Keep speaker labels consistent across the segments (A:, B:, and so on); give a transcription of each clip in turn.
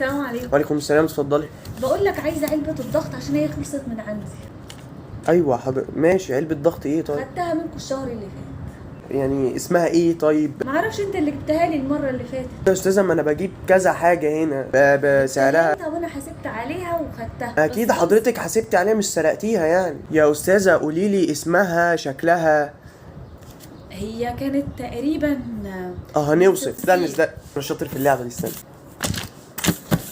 A: السلام عليكم.
B: وعليكم السلام، اتفضلي.
A: بقول لك عايزه علبه الضغط عشان هي خلصت من عندي.
B: ايوه حاضر ماشي. علبه ضغط ايه طيب؟
A: خدتها منكم الشهر اللي فات.
B: يعني اسمها ايه طيب؟
A: معرفش، انت اللي جبتها لي المره اللي فاتت.
B: يا استاذه ما انا بجيب كذا حاجه هنا بسعرها.
A: طب انا حاسبت عليها وخدتها.
B: اكيد
A: بس
B: حضرتك حسبتي عليها مش سرقتيها يعني. يا استاذه قولي لي اسمها شكلها.
A: هي كانت تقريبا
B: هنوصف. استنى انا شاطر في اللعبه دي. استنى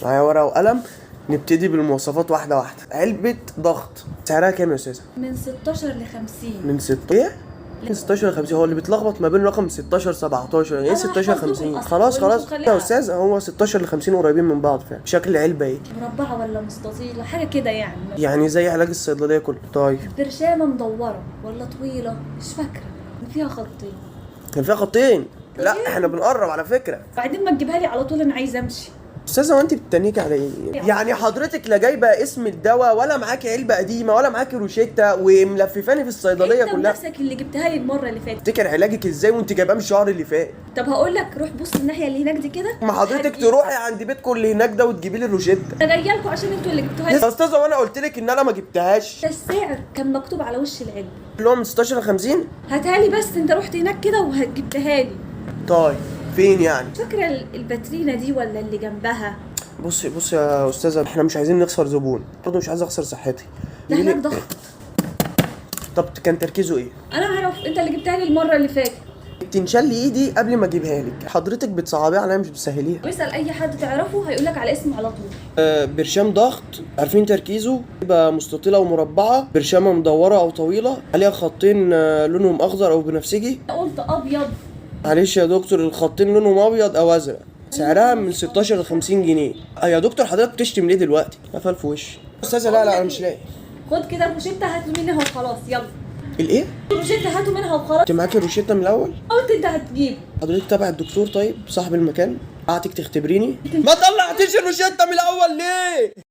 B: معايا ورقه وقلم، نبتدي بالمواصفات واحده واحده. علبه ضغط سعرها كام يا استاذه؟
A: من 16 ل 50.
B: من 6 ايه؟ من 16 ل 50. هو اللي بيتلخبط ما بين رقم 16 17. ايه 16 50؟ خلاص يا استاذ، هو 16 ل 50 قريبين من بعض فعلا. شكل العلبه ايه؟
A: مربعه ولا مستطيله حاجه كده يعني.
B: يعني زي علاج الصيدليه كله. طيب
A: برشامه مدوره ولا طويله مش فاكره، فيها خطين.
B: كان فيها خطين؟ لا احنا بنقرب على فكره.
A: بعدين ما تجيبها لي على طول، انا عايزه امشي.
B: استاذه وانت بتتنيكي على ايه؟ يعني حضرتك لا جايبه اسم الدواء ولا معاكي علبه قديمه ولا معاكي روشته وملففاني في الصيدليه
A: انت
B: كلها.
A: بنفسك اللي جبتها لي المره اللي فاتت.
B: تفتكر علاجك ازاي وانت جايباه من الشهر اللي فات؟
A: طب هقول لك روح بص الناحيه اللي هناك دي كده.
B: ما حضرتك تروحي عند بيتكم اللي هناك ده وتجيبي لي الروشته.
A: انا جايه لكم عشان انتوا اللي جبتوها
B: يا
A: لي.
B: استاذه وانا قلت لك ان انا ما جبتهاش.
A: ده السعر كان مكتوب على وش العلبه
B: اللي هو من 16 ل 50.
A: هاتها لي، بس انت رحت هناك كده وجبتها لي.
B: طيب فين يعني؟
A: فاكره الباترينا دي ولا اللي جنبها؟
B: بصي يا استاذه، احنا مش عايزين نخسر زبون، برضه مش عايز اخسر صحتي.
A: ده هناك ضغط.
B: طب كان تركيزه ايه؟
A: انا اعرف، انت اللي جبتها لي المره اللي فاتت.
B: تنشل ايدي قبل ما اجيبها لك. حضرتك بتصعبيها عليا مش بتسهليها.
A: واسال اي حد تعرفه هيقول لك على اسمه على طول.
B: برشام ضغط. عارفين تركيزه؟ يبقى مستطيله ومربعه، برشامه مدوره او طويله، عليها خطين لونهم اخضر او بنفسجي.
A: قلت ابيض.
B: معلش يا دكتور، الخطين لونهم ابيض او ازرق. سعرها من 16 ل 50 جنيه. يا دكتور حضرتك بتشتم ليه دلوقتي؟ قفل في وشي. استاذه لا انا مش لاقي.
A: خد كده الروشته هاتوا منها وخلاص، يلا.
B: الايه؟
A: الروشته هاتوا منها وخلاص.
B: انت معاكي الروشته من الاول؟
A: قلت انت هتجيب.
B: حضرتك تابع الدكتور طيب صاحب المكان؟ قعدتك تختبريني؟ ما طلعتيش الروشته من الاول ليه؟